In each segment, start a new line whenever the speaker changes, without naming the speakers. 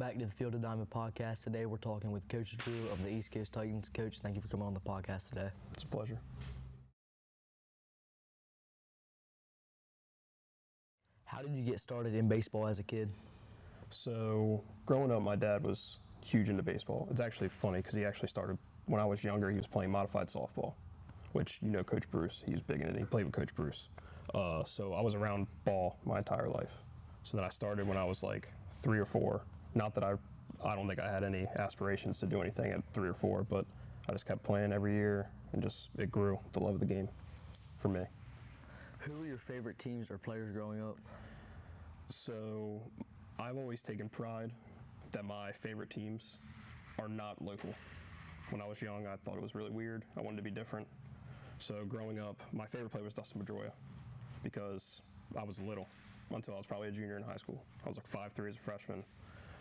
back to the Field of Diamond podcast. Today we're talking with Coach Drew of the East Coast Titans. Coach, thank you for coming on the podcast today.
It's a pleasure.
How did you get started in baseball as a kid?
So growing up, my dad was huge into baseball. It's actually funny because he actually started when I was younger. He was playing modified softball, which you know Coach Bruce. He was big in it. He played with Coach Bruce. So I was around ball my entire life. So then I started when I was like 3 or 4. Not that I don't think I had any aspirations to do anything at 3 or 4, but I just kept playing every year and just it grew, the love of the game for me.
Who were your favorite teams or players growing up?
So I've always taken pride that my favorite teams are not local. When I was young, I thought it was really weird. I wanted to be different. So growing up, my favorite player was Dustin Pedroia because I was little until I was probably a junior in high school. I was like 5'3" as a freshman.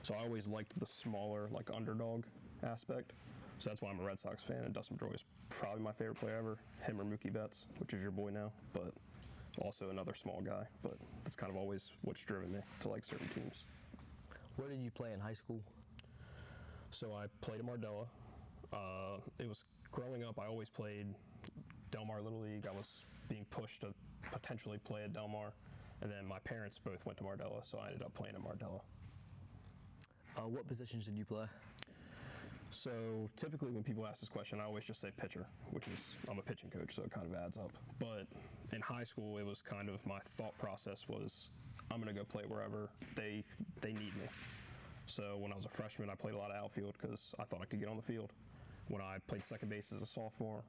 So I always liked the smaller, like underdog aspect. So that's why I'm a Red Sox fan, and Dustin Pedroia is probably my favorite player ever. Him or Mookie Betts, which is your boy now, but also another small guy. But that's kind of always what's driven me to like certain teams.
Where did you play in high school?
So I played at Mardella. It was growing up, I always played Del Mar Little League. I was being pushed to potentially play at Del Mar. And then my parents both went to Mardella, so I ended up playing at Mardella.
What positions did you play?
So typically when people ask this question, I always just say pitcher, which is, I'm a pitching coach, so it kind of adds up. But in high school, it was kind of my thought process was, I'm going to go play wherever they need me. So when I was a freshman, I played a lot of outfield because I thought I could get on the field. When I played second base as a sophomore,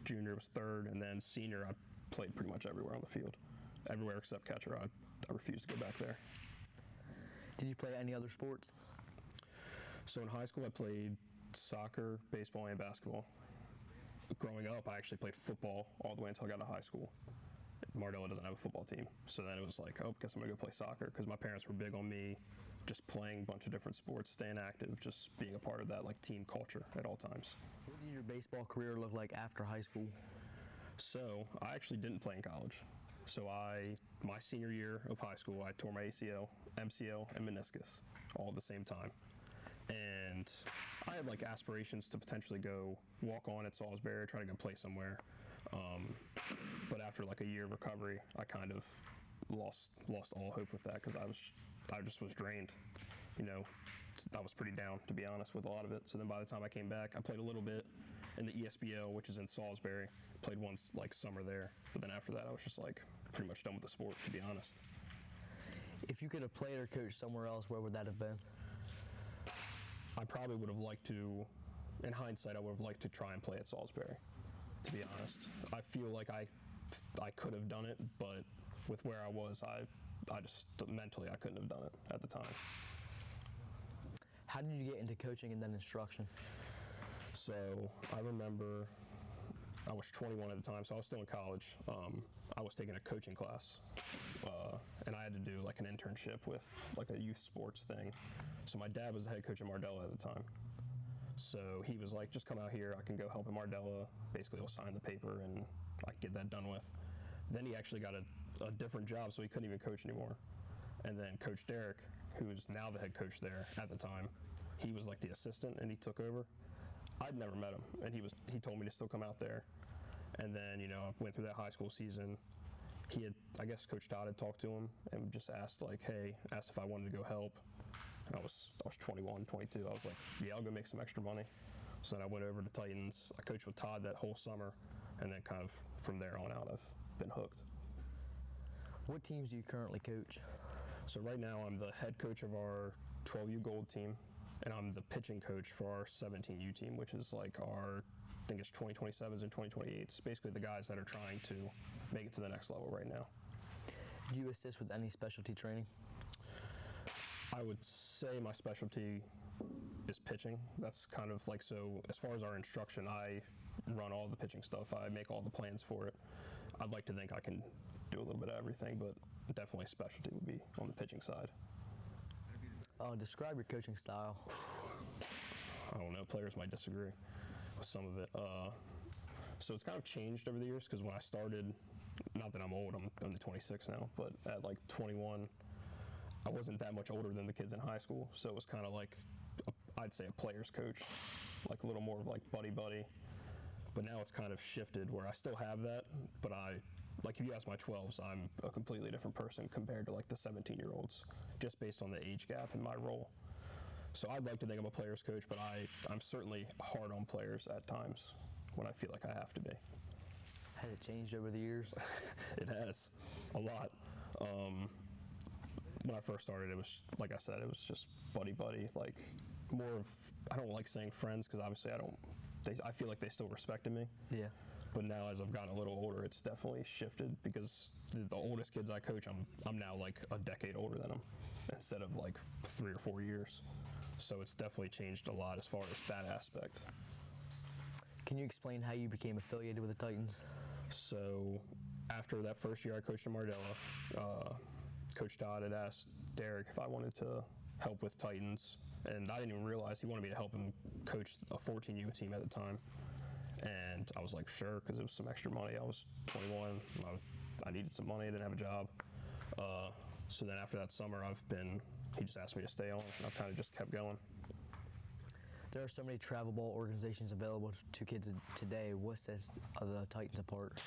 junior was third, and then senior, I played pretty much everywhere on the field. Everywhere except catcher. I refused to go back there.
Did you play any other sports?
So in high school, I played soccer, baseball, and basketball. Growing up, I actually played football all the way until I got to high school. Mardella doesn't have a football team, so then it was like, oh, guess I'm gonna go play soccer because my parents were big on me just playing a bunch of different sports, staying active, just being a part of that like team culture at all times.
What did your baseball career look like after high school?
So I actually didn't play in college. So my senior year of high school, I tore my ACL, MCL, and meniscus all at the same time. And I had like aspirations to potentially go walk on at Salisbury, try to go play somewhere. But after like a year of recovery, I kind of lost all hope with that because I just was drained. You know, I was pretty down, to be honest, with a lot of it. So then by the time I came back, I played a little bit in the ESBL, which is in Salisbury. Played one like summer there. But then after that, I was just like pretty much done with the sport, to be honest.
If you could have played or coached somewhere else, where would that have been?
I probably would have liked to, in hindsight, I would have liked to try and play at Salisbury, to be honest. I feel like I could have done it, but with where I was, I just mentally I couldn't have done it at the time.
How did you get into coaching and then instruction?
So I remember I was 21 at the time, so I was still in college. I was taking a coaching class, and I had to do like an internship with like a youth sports thing. So my dad was the head coach at Mardella at the time. So he was like, just come out here, I can go help at Mardella. Basically, he'll sign the paper and I can get that done with. Then he actually got a different job, so he couldn't even coach anymore. And then Coach Derek, who is now the head coach there at the time, he was like the assistant and he took over. I'd never met him, and he told me to still come out there. And then, you know, I went through that high school season. I guess Coach Todd had talked to him and just asked if I wanted to go help. And I was 21, 22. I was like, yeah, I'll go make some extra money. So then I went over to Titans. I coached with Todd that whole summer, and then kind of from there on out, I've been hooked.
What teams do you currently coach?
So right now, I'm the head coach of our 12U Gold team, and I'm the pitching coach for our 17U team, which is like I think it's 2027s and 2028s. Basically the guys that are trying to make it to the next level right now.
Do you assist with any specialty training?
I would say my specialty is pitching. That's kind of like, so as far as our instruction, I run all the pitching stuff. I make all the plans for it. I'd like to think I can do a little bit of everything, but definitely specialty would be on the pitching side.
Describe your coaching style.
I don't know, players might disagree with some of it. So it's kind of changed over the years because when I started, not that I'm old, I'm only 26 now, but at like 21, I wasn't that much older than the kids in high school, so it was kind of like I'd say a player's coach, like a little more of like buddy. But now it's kind of shifted where I still have that, but like if you ask my 12s, I'm a completely different person compared to like the 17-year-olds, just based on the age gap in my role. So I'd like to think I'm a player's coach, but I'm certainly hard on players at times when I feel like I have to be.
Has it changed over the years?
It has, a lot. When I first started, it was, like I said, it was just buddy, like more of, I don't like saying friends because obviously I feel like they still respected me.
Yeah.
But now as I've gotten a little older, it's definitely shifted because the oldest kids I coach, I'm now like a decade older than them instead of like 3 or 4 years. So it's definitely changed a lot as far as that aspect.
Can you explain how you became affiliated with the Titans?
So after that first year I coached in Mardella, Coach Todd had asked Derek if I wanted to help with Titans, and I didn't even realize he wanted me to help him coach a 14U team at the time. And I was like, sure, because it was some extra money. I was 21. I needed some money. I didn't have a job. So then after that summer, he just asked me to stay on, and I've kind of just kept going.
There are so many travel ball organizations available to kids today. What sets the Titans apart?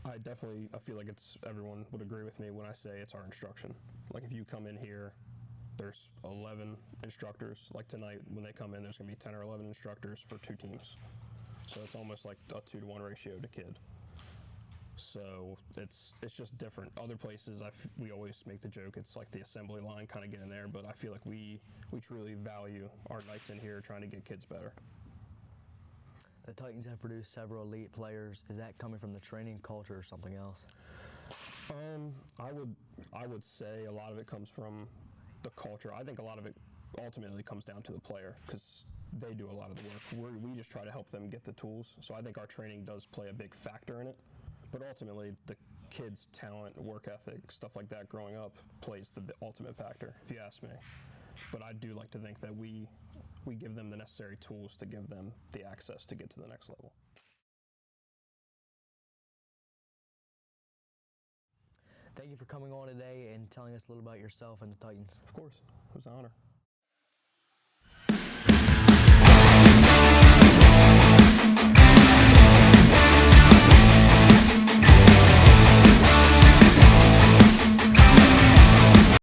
I feel like everyone would agree with me when I say it's our instruction. Like if you come in here, there's 11 instructors. Like tonight, when they come in, there's going to be 10 or 11 instructors for 2 teams. So it's almost like a 2-to-1 ratio to kid. So it's just different. Other places, we always make the joke, it's like the assembly line kind of getting there, but I feel like we truly value our nights in here trying to get kids better.
The Titans have produced several elite players. Is that coming from the training culture or something else?
I would say a lot of it comes from the culture. I think a lot of it ultimately comes down to the player because they do a lot of the work. We just try to help them get the tools. So I think our training does play a big factor in it. But ultimately, the kids' talent, work ethic, stuff like that growing up plays the ultimate factor, if you ask me. But I do like to think that we give them the necessary tools to give them the access to get to the next level.
Thank you for coming on today and telling us a little about yourself and the Titans.
Of course, it was an honor.